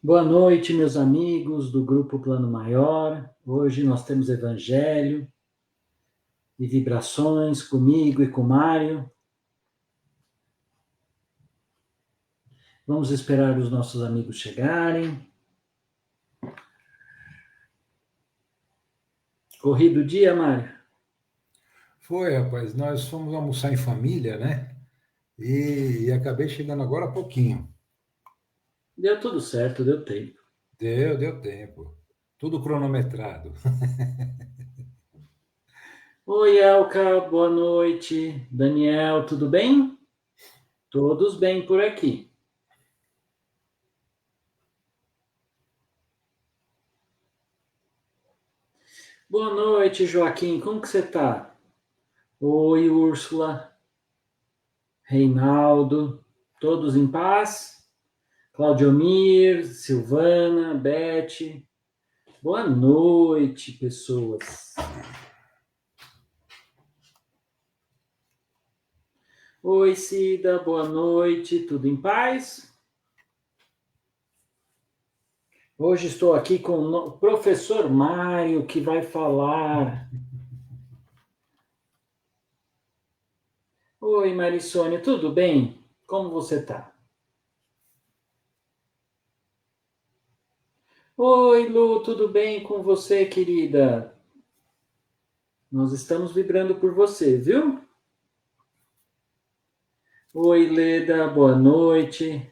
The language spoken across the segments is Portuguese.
Boa noite, meus amigos do Grupo Plano Maior. Hoje nós temos Evangelho e Vibrações comigo e com Mário. Vamos esperar os nossos amigos chegarem. Corrido o dia, Mário? Foi, rapaz. Nós fomos almoçar em família, né? E acabei chegando agora há pouquinho. Deu tudo certo, deu tempo. Deu tempo. Tudo cronometrado. Oi, Elka, boa noite. Daniel, tudo bem? Todos bem por aqui. Boa noite, Joaquim, como que você tá? Oi, Úrsula, Reinaldo, todos em paz? Claudiomir, Silvana, Beth. Boa noite, pessoas. Oi, Cida, boa noite, tudo em paz? Hoje estou aqui com o professor Mário, que vai falar. Oi, Marissônia, tudo bem? Como você está? Oi, Lu, tudo bem com você, querida? Nós estamos vibrando por você, viu? Oi, Leda, boa noite.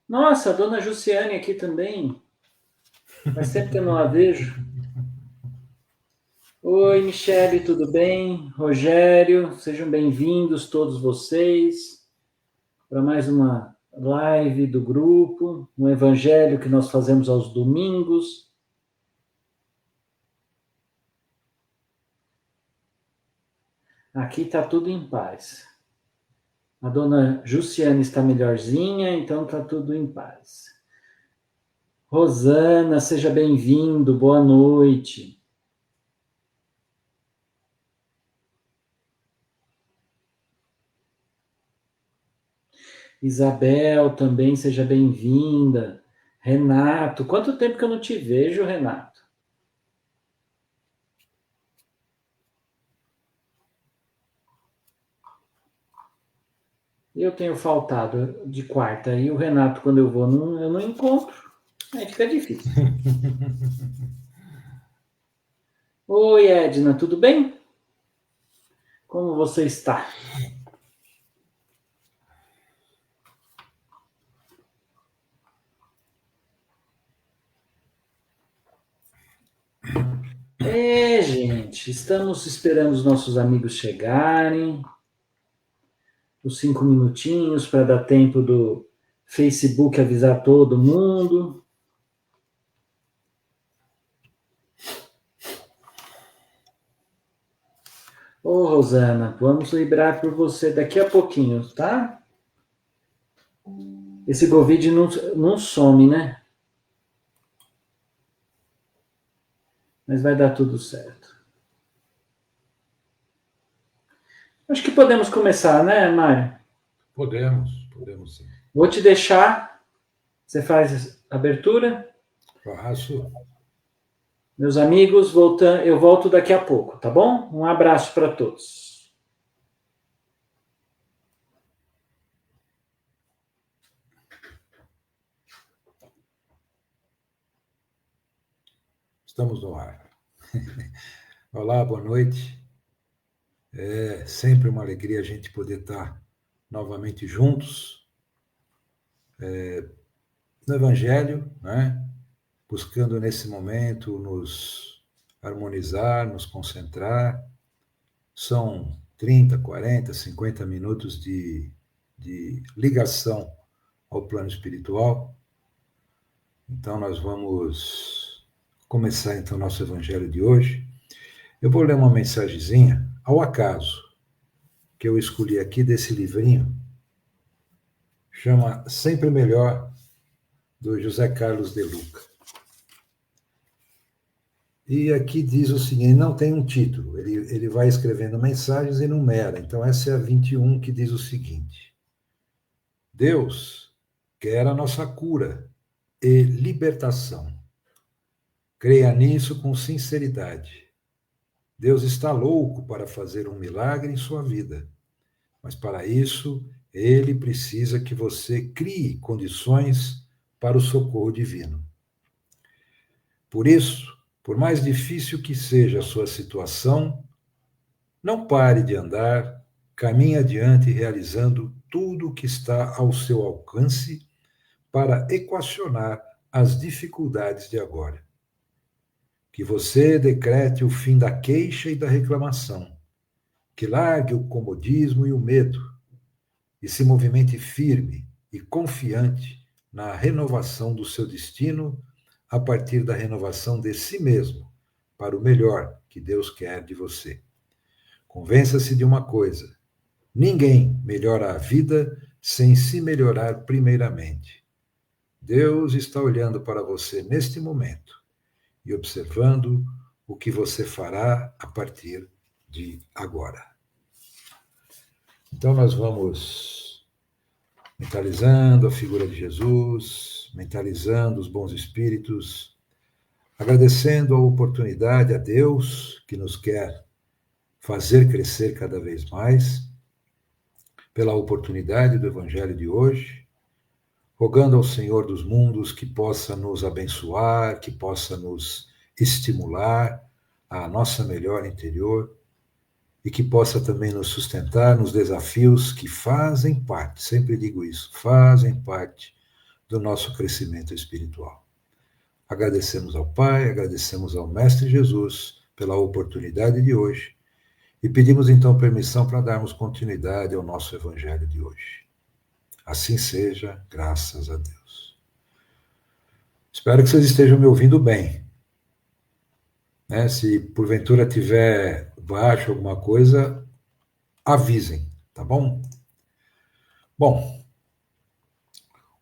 Nossa, a dona Jussiane aqui também. Faz tempo que eu não a vejo. Oi, Michele, tudo bem? Rogério, sejam bem-vindos todos vocês para mais uma live do grupo, um evangelho que nós fazemos aos domingos. Aqui está tudo em paz. A dona Jussiane está melhorzinha, então está tudo em paz. Rosana, seja bem-vindo, boa noite. Isabel, também seja bem-vinda. Renato, quanto tempo que eu não te vejo, Renato? Eu tenho faltado de quarta e o Renato, quando eu vou, eu não encontro. Aí fica difícil. Oi, Edna, tudo bem? Como você está? Gente, estamos esperando os nossos amigos chegarem. Os 5 minutinhos para dar tempo do Facebook avisar todo mundo. Ô, Rosana, vamos vibrar por você daqui a pouquinho, tá? Esse Covid não some, né? Mas vai dar tudo certo. Acho que podemos começar, né, Mário? Podemos sim. Vou te deixar. Você faz a abertura. Faço. Meus amigos, eu volto daqui a pouco, tá bom? Um abraço para todos. Estamos no ar. Olá, boa noite. É sempre uma alegria a gente poder estar novamente juntos no Evangelho, né? Buscando nesse momento nos harmonizar, nos concentrar. São 30, 40, 50 minutos de ligação ao plano espiritual. Então, nós vamos começar, então, nosso evangelho de hoje. Eu vou ler uma mensagenzinha, ao acaso, que eu escolhi aqui desse livrinho, chama Sempre Melhor, do José Carlos de Luca. E aqui diz o seguinte, não tem um título, ele vai escrevendo mensagens e numera. Então, essa é a 21, que diz o seguinte: Deus quer a nossa cura e libertação. Creia nisso com sinceridade. Deus está louco para fazer um milagre em sua vida, mas para isso, Ele precisa que você crie condições para o socorro divino. Por isso, por mais difícil que seja a sua situação, não pare de andar, caminhe adiante realizando tudo o que está ao seu alcance para equacionar as dificuldades de agora. Que você decrete o fim da queixa e da reclamação, que largue o comodismo e o medo e se movimente firme e confiante na renovação do seu destino a partir da renovação de si mesmo para o melhor que Deus quer de você. Convença-se de uma coisa: ninguém melhora a vida sem se melhorar primeiramente. Deus está olhando para você neste momento e observando o que você fará a partir de agora. Então, nós vamos mentalizando a figura de Jesus, mentalizando os bons espíritos, agradecendo a oportunidade a Deus que nos quer fazer crescer cada vez mais, pela oportunidade do Evangelho de hoje, rogando ao Senhor dos mundos que possa nos abençoar, que possa nos estimular à nossa melhor interior e que possa também nos sustentar nos desafios que fazem parte, sempre digo isso, fazem parte do nosso crescimento espiritual. Agradecemos ao Pai, agradecemos ao Mestre Jesus pela oportunidade de hoje e pedimos então permissão para darmos continuidade ao nosso Evangelho de hoje. Assim seja, graças a Deus. Espero que vocês estejam me ouvindo bem. Se porventura tiver baixo alguma coisa, avisem, tá bom? Bom,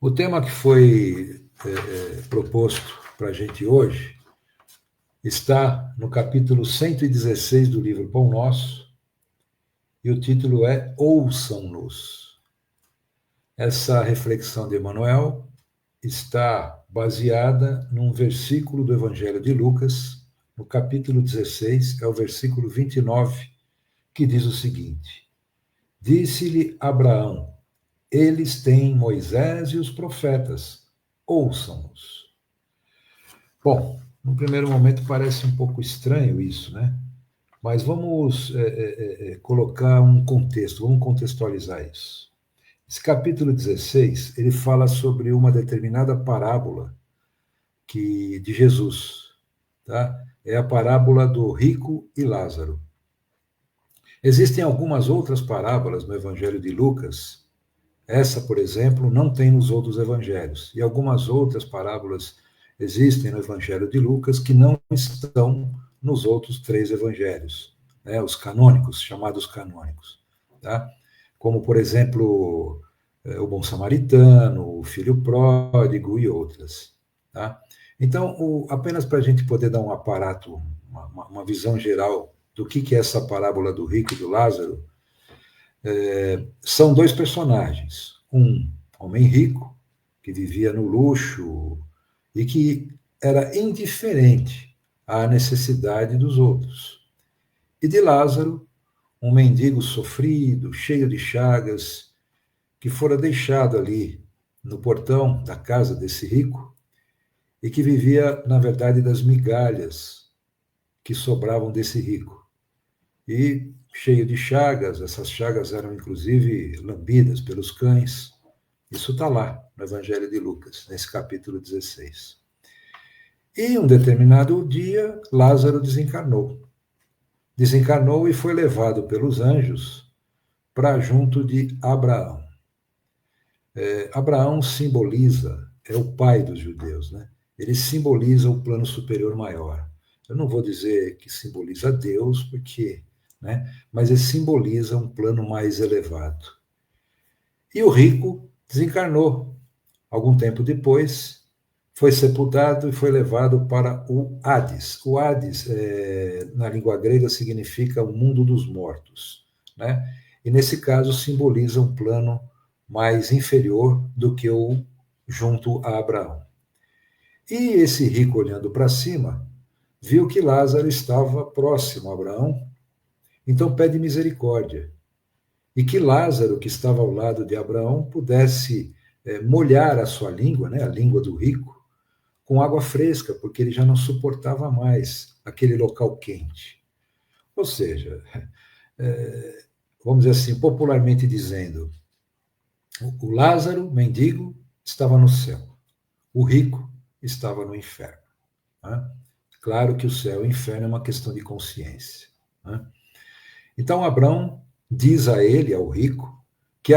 o tema que foi proposto para a gente hoje está no capítulo 116 do livro Pão Nosso, e o título é Ouçam-nos. Essa reflexão de Emmanuel está baseada num versículo do Evangelho de Lucas, no capítulo 16, é o versículo 29, que diz o seguinte: Disse-lhe Abraão, eles têm Moisés e os profetas, ouçam-nos. Bom, no primeiro momento parece um pouco estranho isso, né? Mas vamos colocar um contexto, vamos contextualizar isso. Esse capítulo 16, ele fala sobre uma determinada parábola de Jesus, tá? É a parábola do rico e Lázaro. Existem algumas outras parábolas no Evangelho de Lucas. Essa, por exemplo, não tem nos outros evangelhos. E algumas outras parábolas existem no Evangelho de Lucas que não estão nos outros 3 evangelhos, né? Os canônicos, chamados canônicos, tá? Como, por exemplo, o Bom Samaritano, o Filho Pródigo e outras, tá? Então, apenas para a gente poder dar um aparato, uma visão geral do que é essa parábola do rico e do Lázaro, são 2 personagens. Um homem rico, que vivia no luxo e que era indiferente à necessidade dos outros. E de Lázaro, um mendigo sofrido, cheio de chagas, que fora deixado ali no portão da casa desse rico e que vivia, na verdade, das migalhas que sobravam desse rico. E cheio de chagas, essas chagas eram inclusive lambidas pelos cães. Isso está lá no Evangelho de Lucas, nesse capítulo 16. E um determinado dia, Lázaro desencarnou. Desencarnou e foi levado pelos anjos para junto de Abraão. Abraão simboliza, é o pai dos judeus, né? Ele simboliza o plano superior maior. Eu não vou dizer que simboliza Deus, porque, né? Mas ele simboliza um plano mais elevado. E o rico desencarnou. Algum tempo depois, foi sepultado e foi levado para o Hades. O Hades, na língua grega, significa o mundo dos mortos, né? E nesse caso simboliza um plano mais inferior do que o junto a Abraão. E esse rico, olhando para cima, viu que Lázaro estava próximo a Abraão, então pede misericórdia. E que Lázaro, que estava ao lado de Abraão, pudesse molhar a sua língua, né, a língua do rico, com água fresca, porque ele já não suportava mais aquele local quente. Ou seja, vamos dizer assim, popularmente dizendo, o Lázaro, mendigo, estava no céu, o rico estava no inferno. Né? Claro que o céu e o inferno é uma questão de consciência. Né? Então, Abraão diz a ele, ao rico, que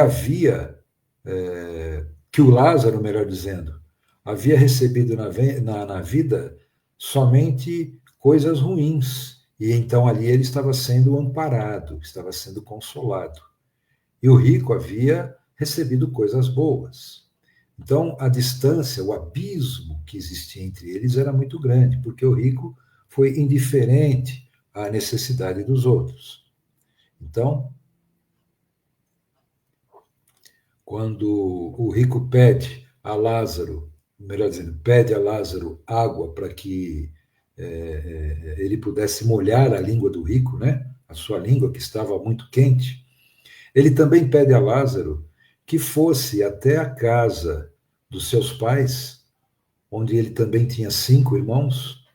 que o Lázaro, melhor dizendo, havia recebido na vida somente coisas ruins. E então ali ele estava sendo amparado, estava sendo consolado. E o rico havia recebido coisas boas. Então, a distância, o abismo que existia entre eles era muito grande, porque o rico foi indiferente à necessidade dos outros. Então, quando o rico pede a Lázaro, melhor dizendo, pede a Lázaro água para que ele pudesse molhar a língua do rico, né? A sua língua que estava muito quente, ele também pede a Lázaro que fosse até a casa dos seus pais, onde ele também tinha 5 irmãos,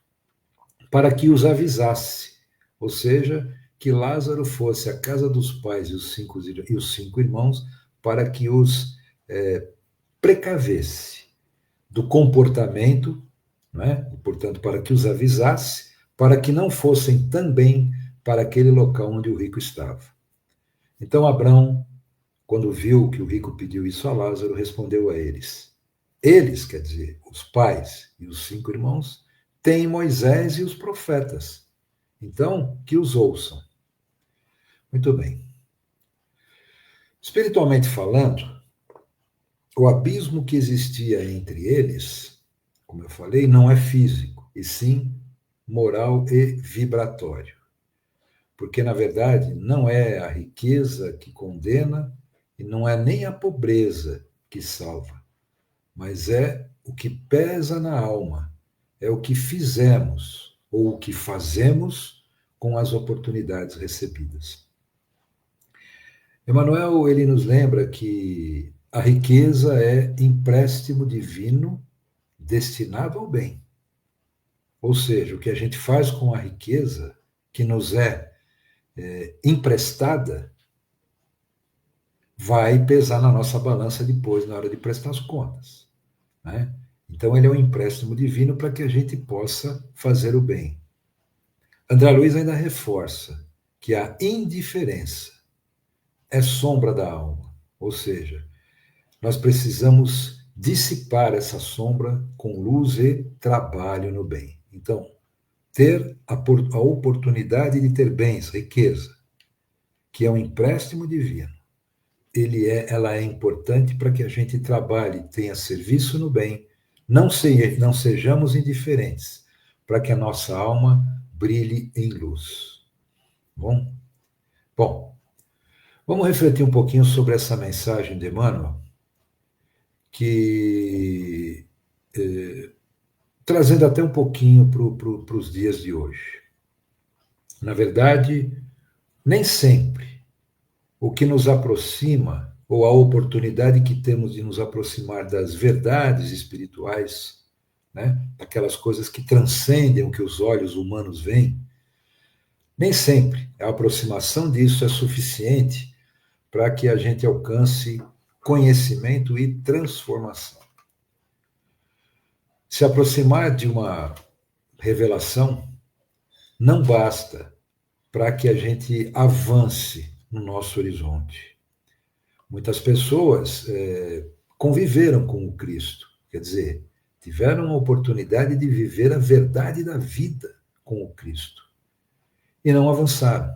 para que os avisasse. Ou seja, que Lázaro fosse à casa dos pais e os cinco irmãos para que os precavesse do comportamento, né? Portanto, para que os avisasse, para que não fossem também para aquele local onde o rico estava. Então, Abraão, quando viu que o rico pediu isso a Lázaro, respondeu a eles. Eles, quer dizer, os pais e os 5 irmãos, têm Moisés e os profetas. Então, que os ouçam. Muito bem. Espiritualmente falando, o abismo que existia entre eles, como eu falei, não é físico, e sim moral e vibratório. Porque, na verdade, não é a riqueza que condena e não é nem a pobreza que salva, mas é o que pesa na alma, é o que fizemos ou o que fazemos com as oportunidades recebidas. Emmanuel, ele nos lembra que a riqueza é empréstimo divino destinado ao bem. Ou seja, o que a gente faz com a riqueza que nos é emprestada vai pesar na nossa balança depois, na hora de prestar as contas. Né? Então, ele é um empréstimo divino para que a gente possa fazer o bem. André Luiz ainda reforça que a indiferença é sombra da alma, ou seja, nós precisamos dissipar essa sombra com luz e trabalho no bem. Então, ter a oportunidade de ter bens, riqueza, que é um empréstimo divino, ela é importante para que a gente trabalhe, tenha serviço no bem, não sejamos indiferentes, para que a nossa alma brilhe em luz. Bom, vamos refletir um pouquinho sobre essa mensagem de Emmanuel, que trazendo até um pouquinho para os dias de hoje. Na verdade, nem sempre o que nos aproxima, ou a oportunidade que temos de nos aproximar das verdades espirituais, né, daquelas coisas que transcendem o que os olhos humanos veem, nem sempre a aproximação disso é suficiente para que a gente alcance conhecimento e transformação. Se aproximar de uma revelação não basta para que a gente avance no nosso horizonte. Muitas pessoas conviveram com o Cristo, quer dizer, tiveram a oportunidade de viver a verdade da vida com o Cristo e não avançaram,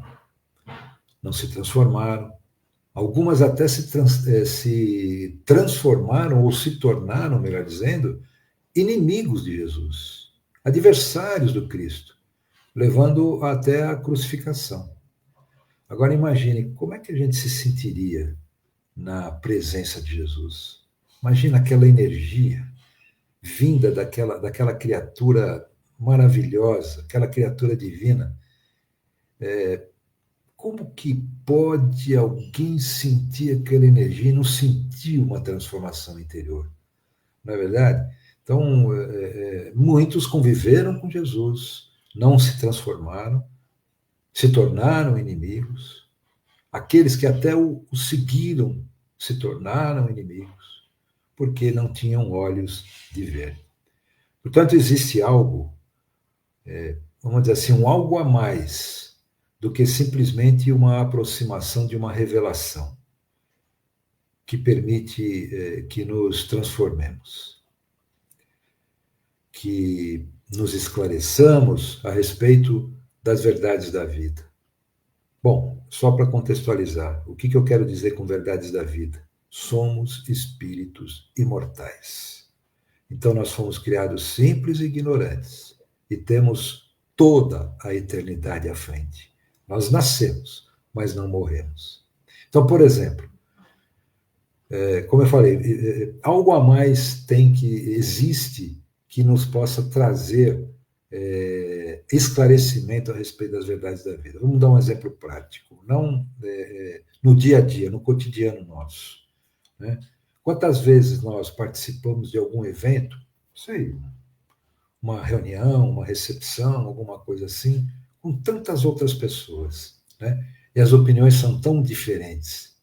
não se transformaram. Algumas até se transformaram ou se tornaram, melhor dizendo, inimigos de Jesus, adversários do Cristo, levando até a crucificação. Agora imagine como é que a gente se sentiria na presença de Jesus. Imagina aquela energia vinda daquela criatura maravilhosa, aquela criatura divina, como que pode alguém sentir aquela energia e não sentir uma transformação interior? Não é verdade? Então, muitos conviveram com Jesus, não se transformaram, se tornaram inimigos. Aqueles que até o seguiram se tornaram inimigos, porque não tinham olhos de ver. Portanto, existe algo, vamos dizer assim, um algo a mais do que simplesmente uma aproximação de uma revelação que permite que nos transformemos, que nos esclareçamos a respeito das verdades da vida. Bom, só para contextualizar, o que eu quero dizer com verdades da vida? Somos espíritos imortais. Então nós fomos criados simples e ignorantes e temos toda a eternidade à frente. Nós nascemos, mas não morremos. Então, por exemplo, como eu falei, algo a mais existe que nos possa trazer esclarecimento a respeito das verdades da vida. Vamos dar um exemplo prático, não no dia a dia, no cotidiano nosso. Né? Quantas vezes nós participamos de algum evento, sei, uma reunião, uma recepção, alguma coisa assim, com tantas outras pessoas, né? E as opiniões são tão diferentes.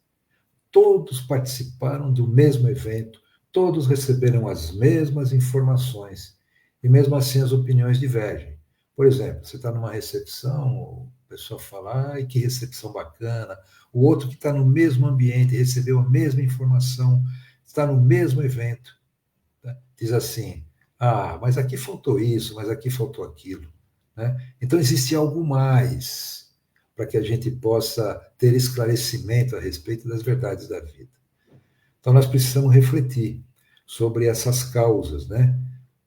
Todos participaram do mesmo evento, todos receberam as mesmas informações, e mesmo assim as opiniões divergem. Por exemplo, você está numa recepção, a pessoa fala, ai, que recepção bacana, o outro que está no mesmo ambiente, recebeu a mesma informação, está no mesmo evento, né? Diz assim, mas aqui faltou isso, mas aqui faltou aquilo. Né? Então existe algo mais para que a gente possa ter esclarecimento a respeito das verdades da vida. Então nós precisamos refletir sobre essas causas, né?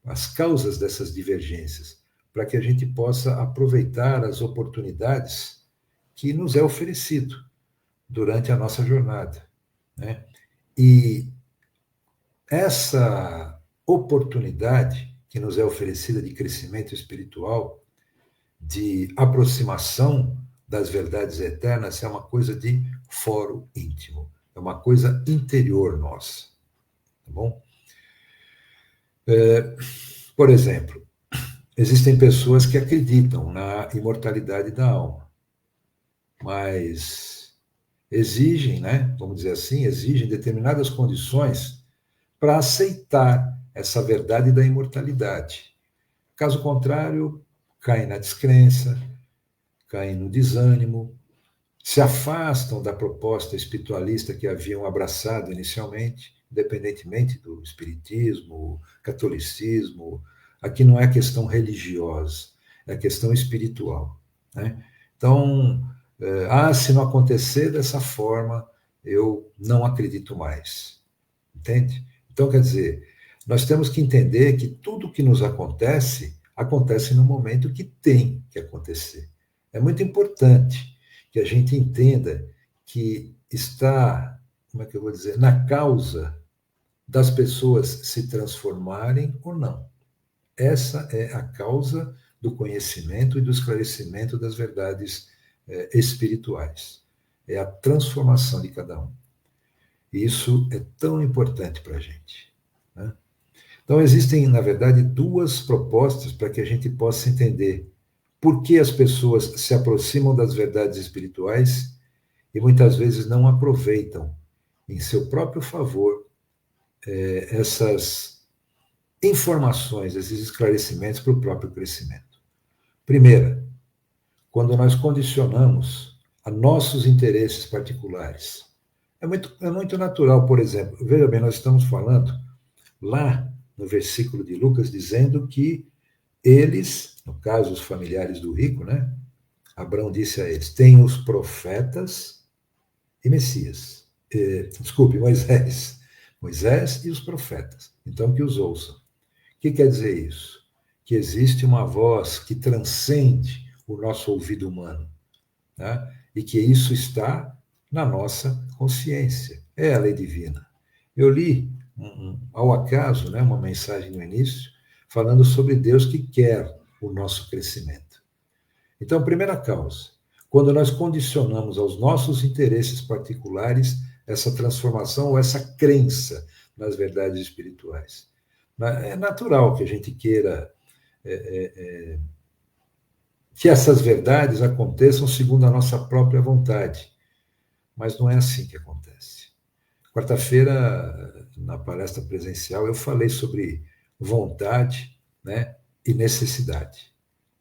As causas dessas divergências, para que a gente possa aproveitar as oportunidades que nos é oferecido durante a nossa jornada. Né? E essa oportunidade que nos é oferecida de crescimento espiritual, de aproximação das verdades eternas, é uma coisa de foro íntimo, é uma coisa interior nossa. Tá bom? Por exemplo, existem pessoas que acreditam na imortalidade da alma, mas exigem, né, vamos dizer assim, exigem determinadas condições para aceitar essa verdade da imortalidade. Caso contrário, caem na descrença, caem no desânimo, se afastam da proposta espiritualista que haviam abraçado inicialmente, independentemente do espiritismo, catolicismo. Aqui não é questão religiosa, é questão espiritual. Né? Então, se não acontecer dessa forma, eu não acredito mais. Entende? Então, quer dizer, nós temos que entender que tudo que nos acontece, acontece no momento que tem que acontecer. É muito importante que a gente entenda que está, como é que eu vou dizer, na causa das pessoas se transformarem ou não. Essa é a causa do conhecimento e do esclarecimento das verdades espirituais. É a transformação de cada um. Isso é tão importante para a gente. Né? Então, existem, na verdade, duas propostas para que a gente possa entender por que as pessoas se aproximam das verdades espirituais e muitas vezes não aproveitam em seu próprio favor essas informações, esses esclarecimentos para o próprio crescimento. Primeira, quando nós condicionamos a nossos interesses particulares. É muito natural, por exemplo, veja bem, nós estamos falando lá no versículo de Lucas, dizendo que eles, no caso os familiares do rico, né? Abraão disse a eles, tem os profetas e Messias. Moisés e os profetas. Então que os ouçam. O que quer dizer isso? Que existe uma voz que transcende o nosso ouvido humano, né? E que isso está na nossa consciência. É a lei divina. Eu li ao acaso, né, uma mensagem no início, falando sobre Deus que quer o nosso crescimento. Então, primeira causa, quando nós condicionamos aos nossos interesses particulares essa transformação ou essa crença nas verdades espirituais. É natural que a gente queira que essas verdades aconteçam segundo a nossa própria vontade, mas não é assim que acontece. Quarta-feira, na palestra presencial, eu falei sobre vontade, né, e necessidade.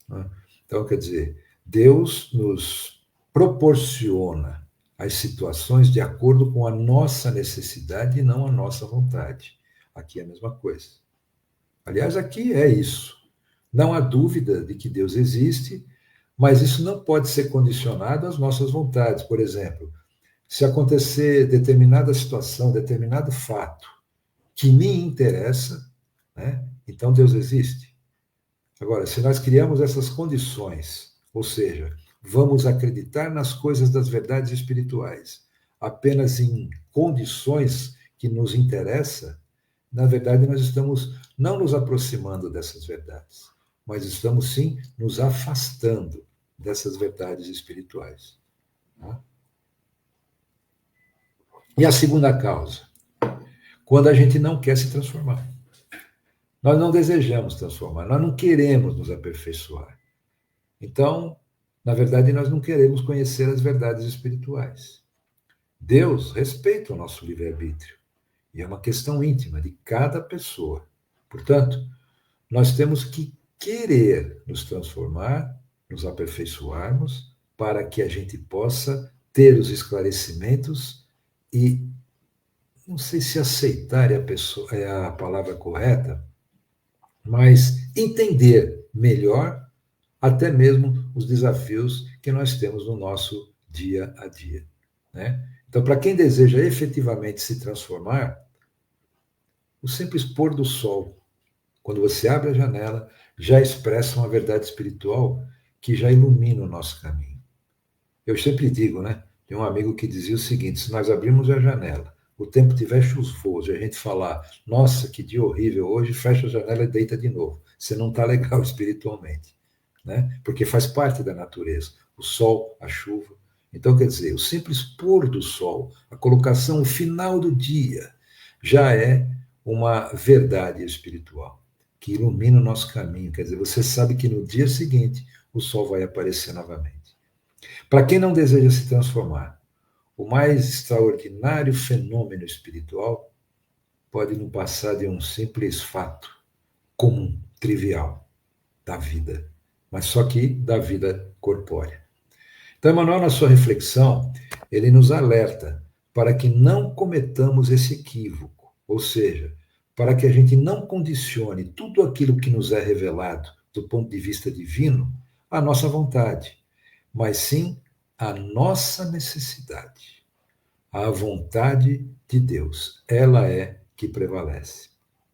Né? Então, quer dizer, Deus nos proporciona as situações de acordo com a nossa necessidade e não a nossa vontade. Aqui é a mesma coisa. Aliás, aqui é isso. Não há dúvida de que Deus existe, mas isso não pode ser condicionado às nossas vontades. Por exemplo, se acontecer determinada situação, determinado fato que me interessa, né, então Deus existe. Agora, se nós criamos essas condições, ou seja, vamos acreditar nas coisas das verdades espirituais apenas em condições que nos interessam, na verdade nós estamos não nos aproximando dessas verdades, mas estamos sim nos afastando dessas verdades espirituais. Tá? E a segunda causa, quando a gente não quer se transformar. Nós não desejamos transformar, nós não queremos nos aperfeiçoar. Então, na verdade, nós não queremos conhecer as verdades espirituais. Deus respeita o nosso livre-arbítrio, e é uma questão íntima de cada pessoa. Portanto, nós temos que querer nos transformar, nos aperfeiçoarmos, para que a gente possa ter os esclarecimentos e, não sei se aceitar é a palavra correta, mas entender melhor até mesmo os desafios que nós temos no nosso dia a dia. Né? Então, para quem deseja efetivamente se transformar, o simples pôr do sol, quando você abre a janela, já expressa uma verdade espiritual que já ilumina o nosso caminho. Eu sempre digo, né? Tem um amigo que dizia o seguinte: se nós abrirmos a janela, o tempo estiver chuvoso, e a gente falar, nossa, que dia horrível hoje, fecha a janela e deita de novo. Você não está legal espiritualmente, né? Porque faz parte da natureza, o sol, a chuva. Então, quer dizer, o simples pôr do sol, a colocação, o final do dia, já é uma verdade espiritual que ilumina o nosso caminho. Quer dizer, você sabe que no dia seguinte o sol vai aparecer novamente. Para quem não deseja se transformar, o mais extraordinário fenômeno espiritual pode não passar de um simples fato comum, trivial, da vida, mas só que da vida corpórea. Então, Emmanuel, na sua reflexão, ele nos alerta para que não cometamos esse equívoco, ou seja, para que a gente não condicione tudo aquilo que nos é revelado do ponto de vista divino à nossa vontade, mas sim à nossa necessidade. A vontade de Deus, ela é que prevalece.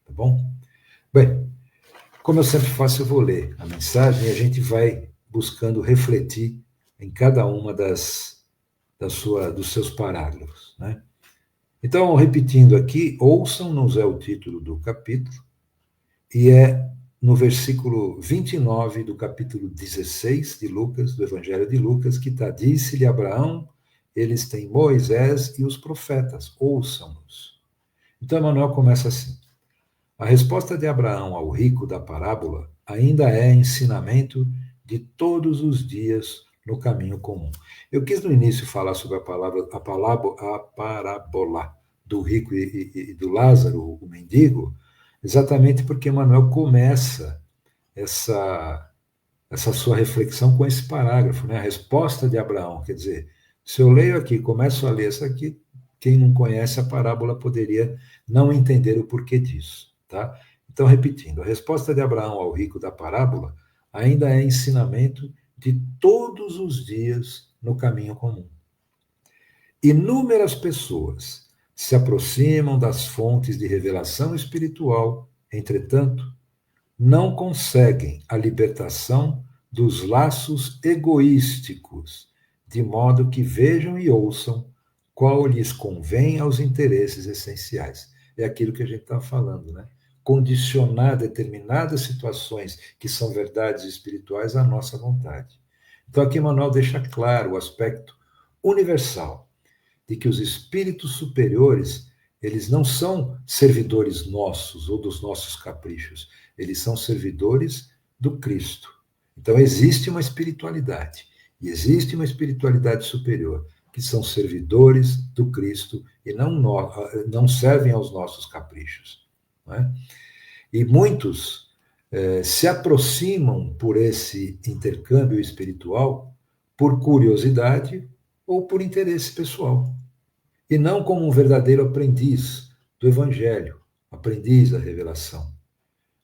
Tá bom? Bem, como eu sempre faço, eu vou ler a mensagem e a gente vai buscando refletir em cada uma dos seus parágrafos. Né? Então, repetindo aqui, ouçam-nos é o título do capítulo, e é no versículo 29 do capítulo 16 de Lucas, do Evangelho de Lucas, que está: disse-lhe Abraão, eles têm Moisés e os profetas, ouçam-nos. Então, Emmanuel começa assim: a resposta de Abraão ao rico da parábola ainda é ensinamento de todos os dias no caminho comum. Eu quis no início falar sobre a parábola do rico e do Lázaro, o mendigo, exatamente porque Emmanuel começa essa sua reflexão com esse parágrafo, né? A resposta de Abraão. Quer dizer, se eu leio aqui, começo a ler essa aqui, quem não conhece a parábola poderia não entender o porquê disso. Tá? Então, repetindo, a resposta de Abraão ao rico da parábola ainda é ensinamento de todos os dias no caminho comum. Inúmeras pessoas se aproximam das fontes de revelação espiritual, entretanto, não conseguem a libertação dos laços egoísticos, de modo que vejam e ouçam qual lhes convém aos interesses essenciais. é aquilo que a gente está falando, né? Condicionar determinadas situações que são verdades espirituais à nossa vontade. Então, aqui Emmanuel deixa claro o aspecto universal de que os espíritos superiores, eles não são servidores nossos ou dos nossos caprichos, eles são servidores do Cristo. Então, existe uma espiritualidade, e existe uma espiritualidade superior, que são servidores do Cristo e não servem aos nossos caprichos. Não é? E muitos se aproximam por esse intercâmbio espiritual por curiosidade ou por interesse pessoal, e não como um verdadeiro aprendiz do Evangelho, aprendiz da revelação.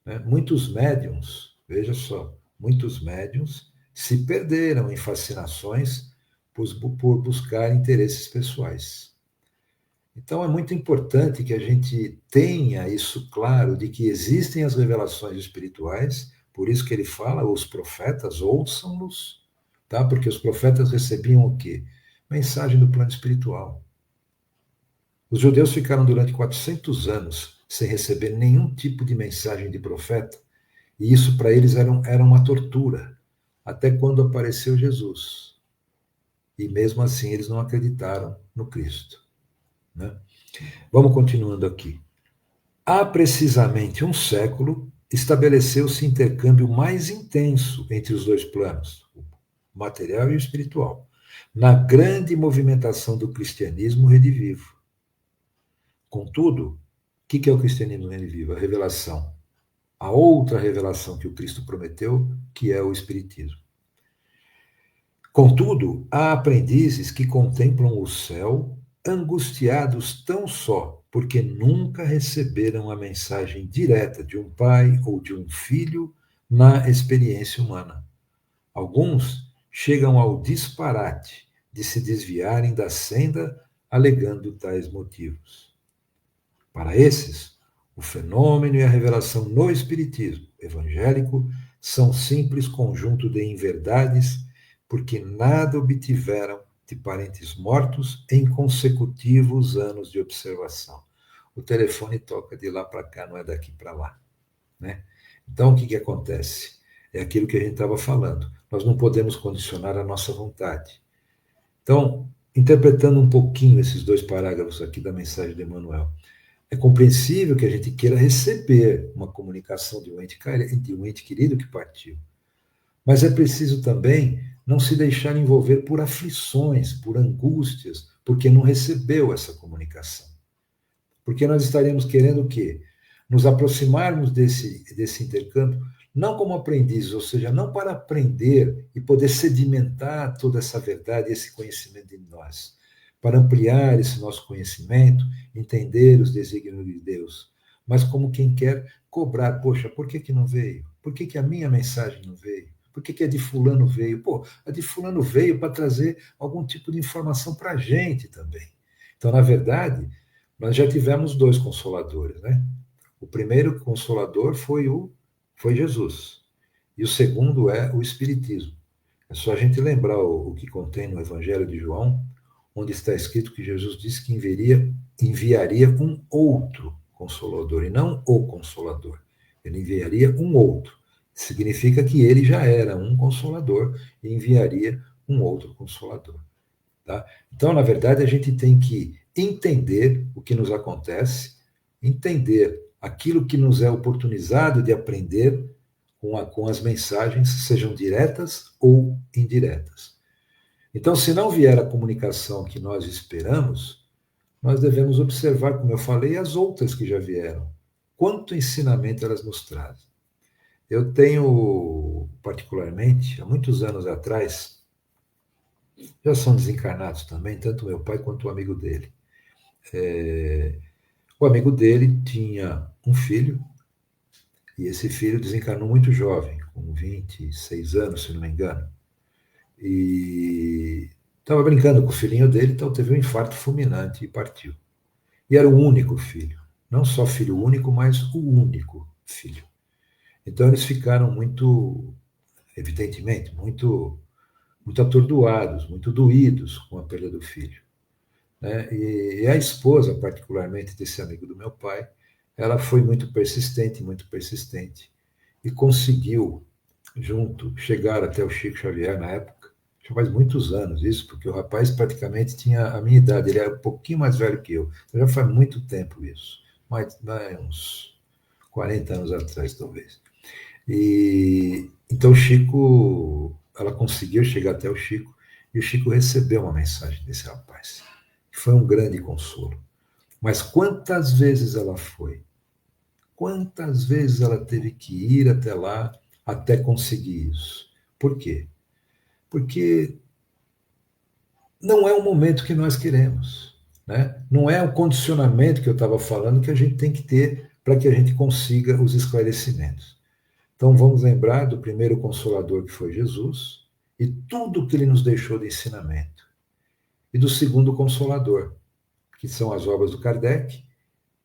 Né? Muitos médiums, veja só, muitos médiums se perderam em fascinações por buscar interesses pessoais. Então é muito importante que a gente tenha isso claro, de que existem as revelações espirituais, por isso que ele fala, os profetas ouçam-nos, tá? Porque os profetas recebiam o quê? Mensagem do plano espiritual. Os judeus ficaram durante 400 anos sem receber nenhum tipo de mensagem de profeta, e isso para eles era uma tortura, até quando apareceu Jesus. E mesmo assim eles não acreditaram no Cristo. Né? Vamos continuando aqui. Há precisamente um século, estabeleceu-se intercâmbio mais intenso entre os dois planos, o material e o espiritual, na grande movimentação do cristianismo redivivo. Contudo, o que é o cristianismo redivivo? A revelação. A outra revelação que o Cristo prometeu, que é o Espiritismo. Contudo, há aprendizes que contemplam o céu, angustiados tão só porque nunca receberam a mensagem direta de um pai ou de um filho na experiência humana. Alguns chegam ao disparate de se desviarem da senda alegando tais motivos. Para esses, o fenômeno e a revelação no Espiritismo evangélico são simples conjunto de inverdades, porque nada obtiveram de parentes mortos em consecutivos anos de observação. O telefone toca de lá para cá, não é daqui para lá. Né? Então, o que acontece? É aquilo que a gente estava falando. Nós não podemos condicionar a nossa vontade. Então, interpretando um pouquinho esses dois parágrafos aqui da mensagem de Emmanuel, é compreensível que a gente queira receber uma comunicação de um ente querido que partiu. Mas é preciso também não se deixar envolver por aflições, por angústias, porque não recebeu essa comunicação. Porque nós estaremos querendo o quê? Nos aproximarmos desse intercâmbio, não como aprendizes, ou seja, não para aprender e poder sedimentar toda essa verdade, esse conhecimento de nós, para ampliar esse nosso conhecimento, entender os desígnios de Deus, mas como quem quer cobrar, poxa, por que não veio? Por que a minha mensagem não veio? Por que a de fulano veio? Pô, a de fulano veio para trazer algum tipo de informação para a gente também. Então, na verdade, nós já tivemos dois consoladores, né? O primeiro consolador foi Jesus. E o segundo é o Espiritismo. É só a gente lembrar o que contém no Evangelho de João, onde está escrito que Jesus disse que enviaria um outro consolador, e não o consolador. Ele enviaria um outro. Significa que ele já era um consolador e enviaria um outro consolador. Tá? Então, na verdade, a gente tem que entender o que nos acontece, entender aquilo que nos é oportunizado de aprender com as mensagens, sejam diretas ou indiretas. Então, se não vier a comunicação que nós esperamos, nós devemos observar, como eu falei, as outras que já vieram. Quanto ensinamento elas nos trazem. Eu tenho, particularmente, há muitos anos atrás, já são desencarnados também, tanto meu pai quanto o amigo dele. O amigo dele tinha um filho, e esse filho desencarnou muito jovem, com 26 anos, se não me engano. E estava brincando com o filhinho dele, então teve um infarto fulminante e partiu. E era o único filho. Não só filho único, mas o único filho. Então eles ficaram muito, evidentemente, muito atordoados, muito doídos com a perda do filho. né? E a esposa, particularmente desse amigo do meu pai, ela foi muito persistente, e conseguiu, junto, chegar até o Chico Xavier na época. Já faz muitos anos isso, porque o rapaz praticamente tinha a minha idade, ele era um pouquinho mais velho que eu. Então já faz muito tempo isso, uns 40 anos atrás, talvez. E então o Chico, ela conseguiu chegar até o Chico, e o Chico recebeu uma mensagem desse rapaz, que foi um grande consolo. Mas quantas vezes ela foi? Quantas vezes ela teve que ir até lá até conseguir isso? Por quê? Porque não é o momento que nós queremos, né? Não é o condicionamento que eu estava falando que a gente tem que ter para que a gente consiga os esclarecimentos. Então vamos lembrar do primeiro consolador que foi Jesus e tudo que ele nos deixou de ensinamento. E do segundo consolador, que são as obras do Kardec,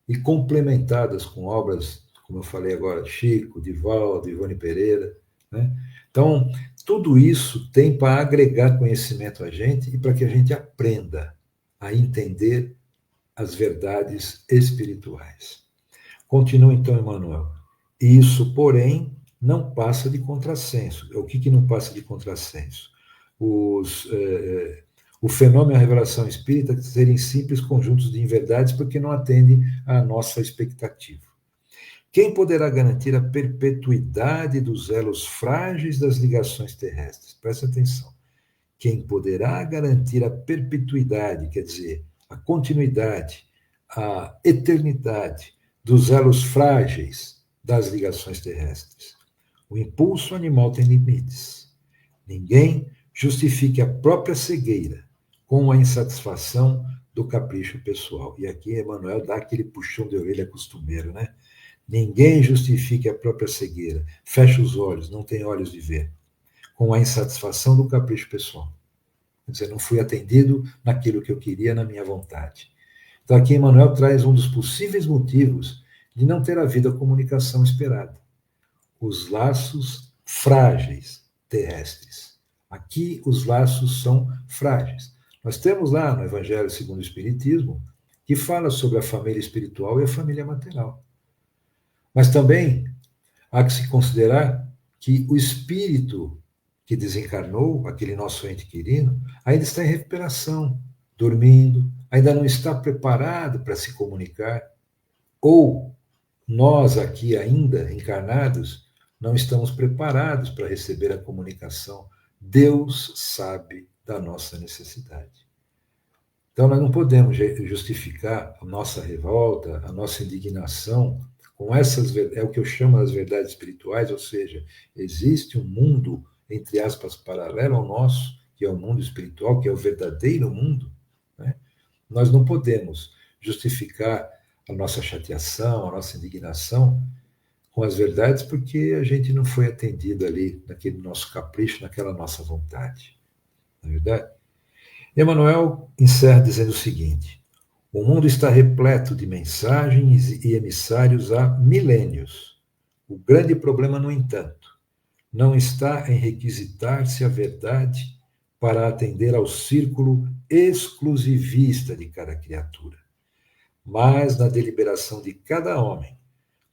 e complementadas com obras, como eu falei agora, Chico, Divaldo, Ivone Pereira, né? Então, tudo isso tem para agregar conhecimento a gente e para que a gente aprenda a entender as verdades espirituais. Continua então, Emmanuel. Isso, porém, não passa de contrassenso. O que não passa de contrassenso? O fenômeno e a revelação espírita serem simples conjuntos de inverdades porque não atendem à nossa expectativa. Quem poderá garantir a perpetuidade dos elos frágeis das ligações terrestres? Presta atenção. Quem poderá garantir a perpetuidade, quer dizer, a continuidade, a eternidade dos elos frágeis das ligações terrestres? O impulso animal tem limites. Ninguém justifique a própria cegueira com a insatisfação do capricho pessoal. E aqui Emmanuel dá aquele puxão de orelha costumeiro, né? Ninguém justifique a própria cegueira. Fecha os olhos, não tem olhos de ver. Com a insatisfação do capricho pessoal. Quer dizer, não fui atendido naquilo que eu queria, na minha vontade. Então aqui Emmanuel traz um dos possíveis motivos de não ter havido a comunicação esperada. Os laços frágeis terrestres. Aqui os laços são frágeis. Nós temos lá no Evangelho segundo o Espiritismo que fala sobre a família espiritual e a família material. Mas também há que se considerar que o espírito que desencarnou, aquele nosso ente querido, ainda está em recuperação, dormindo, ainda não está preparado para se comunicar. Ou nós aqui ainda encarnados não estamos preparados para receber a comunicação. Deus sabe da nossa necessidade. Então nós não podemos justificar a nossa revolta, a nossa indignação com essas, é o que eu chamo as verdades espirituais, ou seja, existe um mundo, entre aspas, paralelo ao nosso, que é o mundo espiritual, que é o verdadeiro mundo, né? Nós não podemos justificar a nossa chateação, a nossa indignação com as verdades, porque a gente não foi atendido ali, naquele nosso capricho, naquela nossa vontade. Não é verdade? Emmanuel encerra dizendo o seguinte: o mundo está repleto de mensagens e emissários há milênios. O grande problema, no entanto, não está em requisitar-se a verdade para atender ao círculo exclusivista de cada criatura, mas na deliberação de cada homem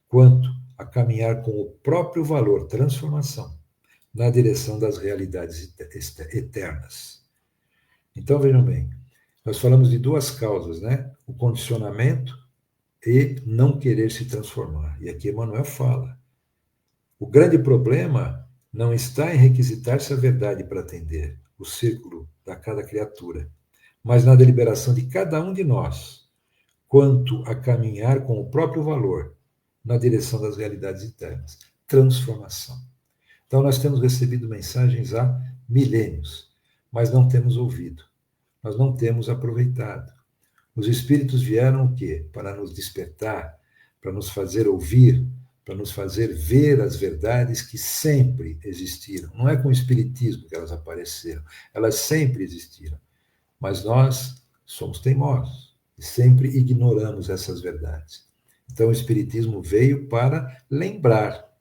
quanto a caminhar com o próprio valor transformação na direção das realidades eternas. Então, vejam bem, nós falamos de duas causas, né? O condicionamento e não querer se transformar. E aqui Emmanuel fala. O grande problema não está em requisitar-se a verdade para atender o círculo da cada criatura, mas na deliberação de cada um de nós, quanto a caminhar com o próprio valor na direção das realidades eternas. Transformação. Então, nós temos recebido mensagens há milênios, mas não temos ouvido. Nós não temos aproveitado. Os espíritos vieram o quê? Para nos despertar, para nos fazer ouvir, para nos fazer ver as verdades que sempre existiram. Não é com o espiritismo que elas apareceram, elas sempre existiram. Mas nós somos teimosos e sempre ignoramos essas verdades. Então o espiritismo veio para lembrar.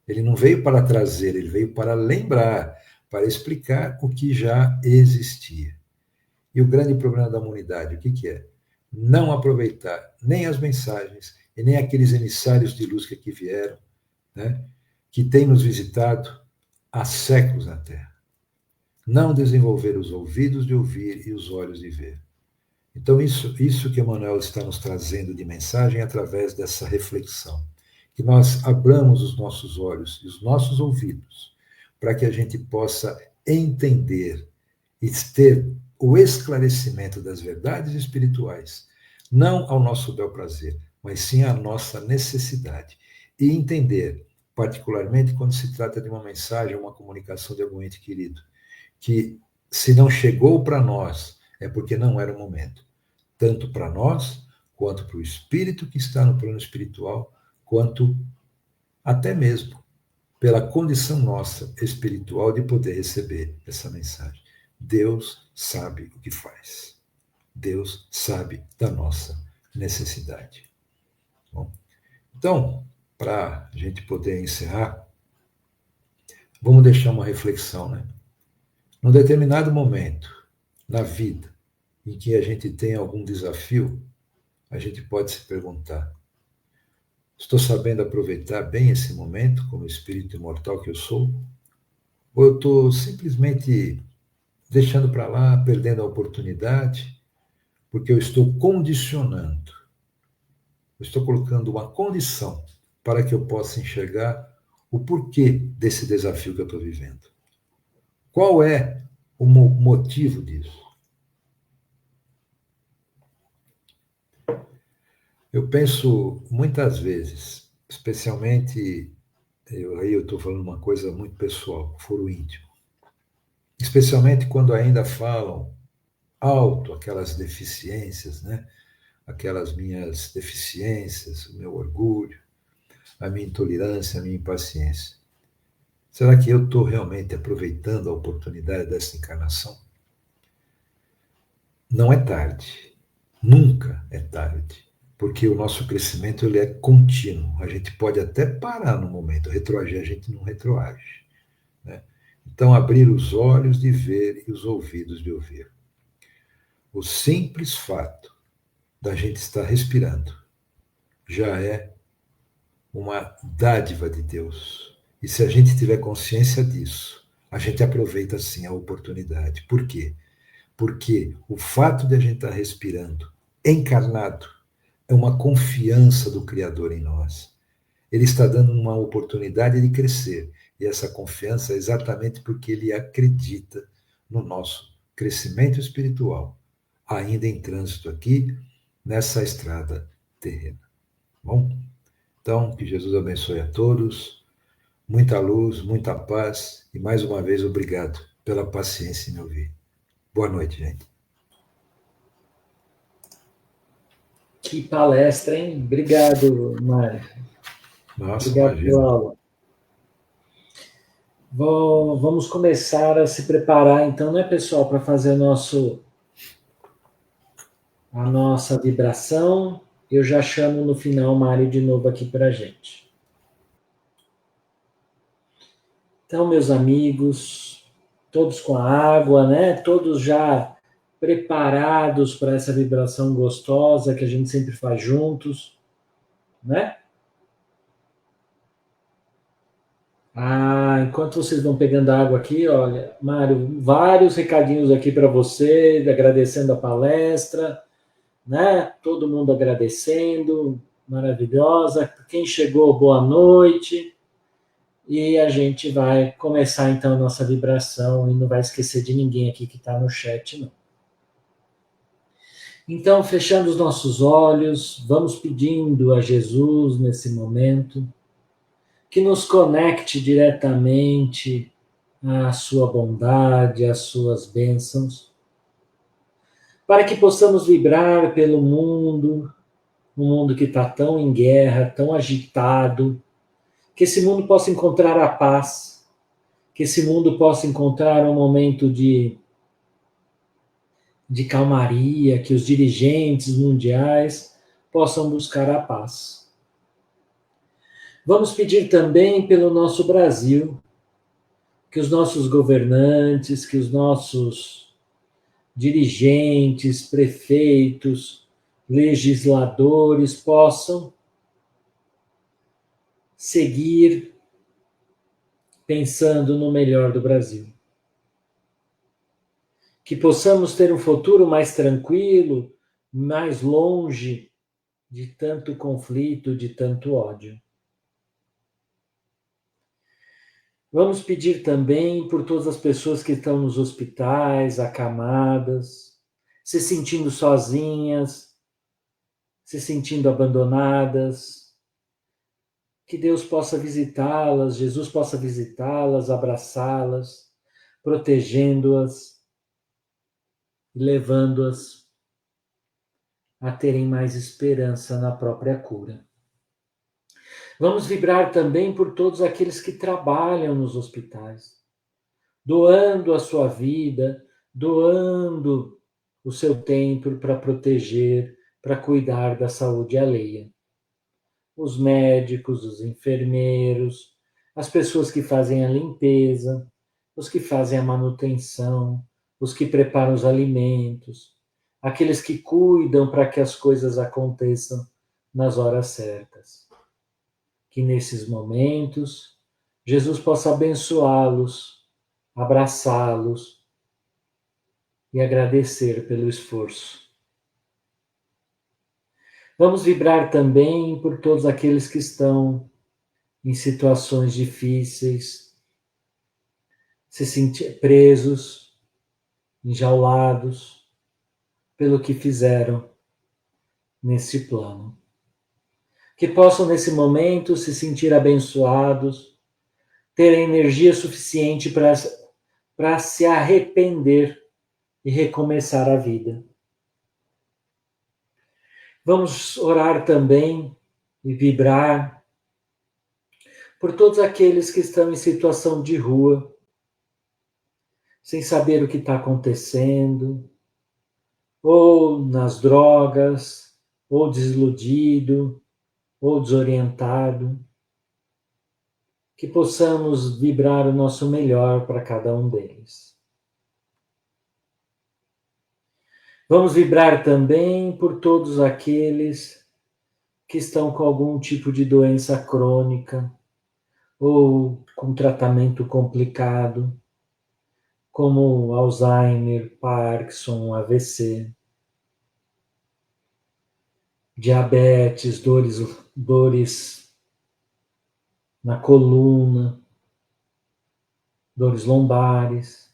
Ele não veio para trazer, ele veio para lembrar, para explicar o que já existia. E o grande problema da humanidade, o que, que é? Não aproveitar nem as mensagens e nem aqueles emissários de luz que aqui vieram, né, que têm nos visitado há séculos na Terra. Não desenvolver os ouvidos de ouvir e os olhos de ver. Então, isso que Emmanuel está nos trazendo de mensagem através dessa reflexão. Que nós abramos os nossos olhos e os nossos ouvidos para que a gente possa entender e ter o esclarecimento das verdades espirituais, não ao nosso bel prazer, mas sim à nossa necessidade. E entender, particularmente quando se trata de uma mensagem, uma comunicação de algum ente querido, que se não chegou para nós, é porque não era o momento. Tanto para nós, quanto para o espírito que está no plano espiritual, quanto até mesmo pela condição nossa espiritual de poder receber essa mensagem. Deus sabe o que faz. Deus sabe da nossa necessidade. Bom, então, para a gente poder encerrar, vamos deixar uma reflexão, né? Num determinado momento na vida em que a gente tem algum desafio, a gente pode se perguntar: estou sabendo aproveitar bem esse momento como espírito imortal que eu sou? Ou eu estou simplesmente deixando para lá, perdendo a oportunidade, porque eu estou condicionando, eu estou colocando uma condição para que eu possa enxergar o porquê desse desafio que eu estou vivendo? Qual é o motivo disso? Eu penso muitas vezes, especialmente, aí eu estou falando uma coisa muito pessoal, foro íntimo, especialmente quando ainda falam alto aquelas deficiências, né? Aquelas minhas deficiências, o meu orgulho, a minha intolerância, a minha impaciência. Será que eu estou realmente aproveitando a oportunidade dessa encarnação? Não é tarde, nunca é tarde, porque o nosso crescimento ele é contínuo. A gente pode até parar no momento, retroagir, a gente não retroage, né? Então, abrir os olhos de ver e os ouvidos de ouvir. O simples fato da gente estar respirando já é uma dádiva de Deus. E se a gente tiver consciência disso, a gente aproveita sim a oportunidade. Por quê? Porque o fato de a gente estar respirando encarnado é uma confiança do Criador em nós. Ele está dando uma oportunidade de crescer. E essa confiança é exatamente porque ele acredita no nosso crescimento espiritual, ainda em trânsito aqui, nessa estrada terrena. Bom? Então, que Jesus abençoe a todos, muita luz, muita paz, e mais uma vez, obrigado pela paciência em me ouvir. Boa noite, gente. Que palestra, hein? Obrigado, Mário. Nossa, Obrigado imagina. pela aula. Vamos começar a se preparar, então, né, pessoal, para fazer a nossa vibração. Eu já chamo no final o Mário de novo aqui para a gente. Então, meus amigos, todos com a água, né? Todos já preparados para essa vibração gostosa que a gente sempre faz juntos, né? Enquanto vocês vão pegando água aqui, olha, Mário, vários recadinhos aqui para você, agradecendo a palestra, né? Todo mundo agradecendo, maravilhosa. Quem chegou, boa noite. E a gente vai começar então a nossa vibração e não vai esquecer de ninguém aqui que está no chat, não. Então, fechando os nossos olhos, vamos pedindo a Jesus nesse momento que nos conecte diretamente à sua bondade, às suas bênçãos, para que possamos vibrar pelo mundo, um mundo que está tão em guerra, tão agitado, que esse mundo possa encontrar a paz, que esse mundo possa encontrar um momento de calmaria, que os dirigentes mundiais possam buscar a paz. Vamos pedir também pelo nosso Brasil, que os nossos governantes, que os nossos dirigentes, prefeitos, legisladores possam seguir pensando no melhor do Brasil. Que possamos ter um futuro mais tranquilo, mais longe de tanto conflito, de tanto ódio. Vamos pedir também por todas as pessoas que estão nos hospitais, acamadas, se sentindo sozinhas, se sentindo abandonadas. Que Deus possa visitá-las, Jesus possa visitá-las, abraçá-las, protegendo-as, levando-as a terem mais esperança na própria cura. Vamos vibrar também por todos aqueles que trabalham nos hospitais, doando a sua vida, doando o seu tempo para proteger, para cuidar da saúde alheia. Os médicos, os enfermeiros, as pessoas que fazem a limpeza, os que fazem a manutenção, os que preparam os alimentos, aqueles que cuidam para que as coisas aconteçam nas horas certas. Que nesses momentos Jesus possa abençoá-los, abraçá-los e agradecer pelo esforço. Vamos vibrar também por todos aqueles que estão em situações difíceis, se sentir presos, enjaulados pelo que fizeram nesse plano. Que possam nesse momento se sentir abençoados, terem energia suficiente para se arrepender e recomeçar a vida. Vamos orar também e vibrar por todos aqueles que estão em situação de rua, sem saber o que está acontecendo, ou nas drogas, ou desiludido, ou desorientado. Que possamos vibrar o nosso melhor para cada um deles. Vamos vibrar também por todos aqueles que estão com algum tipo de doença crônica ou com tratamento complicado, como Alzheimer, Parkinson, AVC, diabetes, dores na coluna, dores lombares.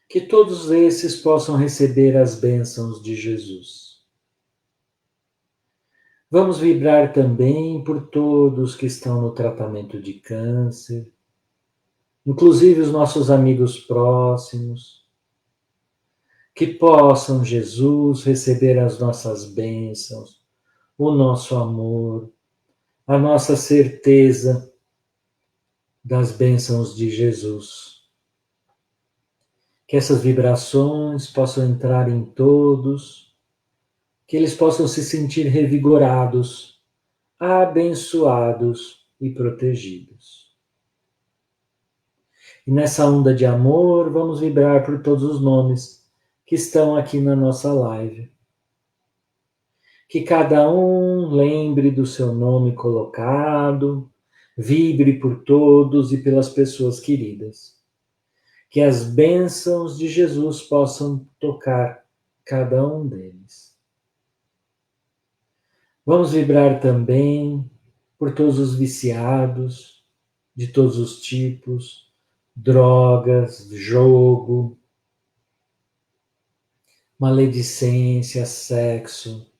Que todos esses possam receber as bênçãos de Jesus. Vamos vibrar também por todos que estão no tratamento de câncer, inclusive os nossos amigos próximos, que possam, Jesus, receber as nossas bênçãos, o nosso amor, a nossa certeza das bênçãos de Jesus. Que essas vibrações possam entrar em todos, que eles possam se sentir revigorados, abençoados e protegidos. E nessa onda de amor, vamos vibrar por todos os nomes que estão aqui na nossa live. Que cada um lembre do seu nome colocado, vibre por todos e pelas pessoas queridas. Que as bênçãos de Jesus possam tocar cada um deles. Vamos vibrar também por todos os viciados, de todos os tipos, drogas, jogo, maledicência, sexo,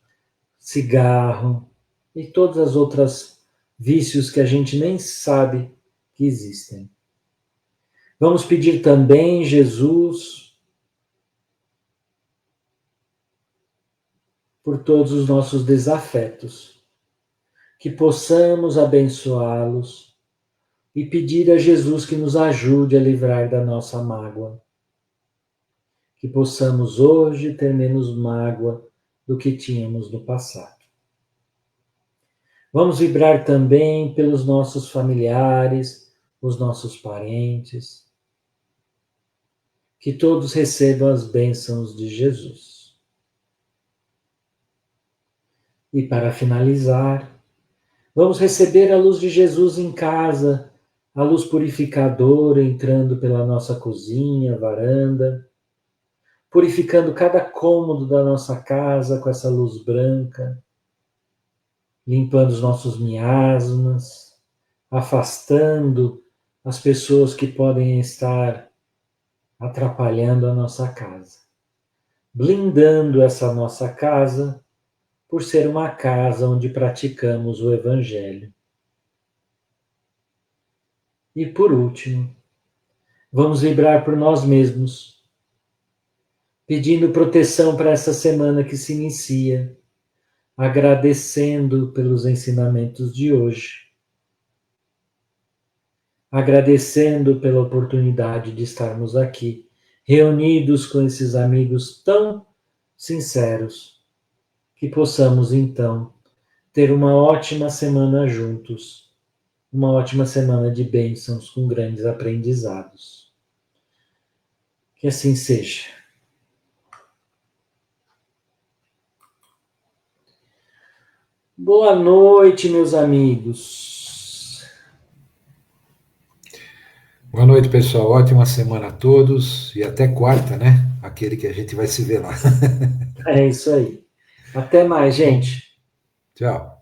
cigarro e todas as outras vícios que a gente nem sabe que existem. Vamos pedir também, Jesus, por todos os nossos desafetos, que possamos abençoá-los e pedir a Jesus que nos ajude a livrar da nossa mágoa. Que possamos hoje ter menos mágoa do que tínhamos no passado. Vamos vibrar também pelos nossos familiares, os nossos parentes, Que todos recebam as bênçãos de Jesus. E para finalizar, vamos receber a luz de Jesus em casa, a luz purificadora entrando pela nossa cozinha, varanda, purificando cada cômodo da nossa casa com essa luz branca, limpando os nossos miasmas, afastando as pessoas que podem estar atrapalhando a nossa casa, blindando essa nossa casa por ser uma casa onde praticamos o Evangelho. E por último, vamos vibrar por nós mesmos, pedindo proteção para essa semana que se inicia, agradecendo pelos ensinamentos de hoje, agradecendo pela oportunidade de estarmos aqui, reunidos com esses amigos tão sinceros, que possamos então ter uma ótima semana juntos, uma ótima semana de bênçãos com grandes aprendizados. Que assim seja. Boa noite, meus amigos. Boa noite, pessoal. Ótima semana a todos e até quarta, né? Aquele que a gente vai se ver lá. É isso aí. Até mais, gente. Tchau.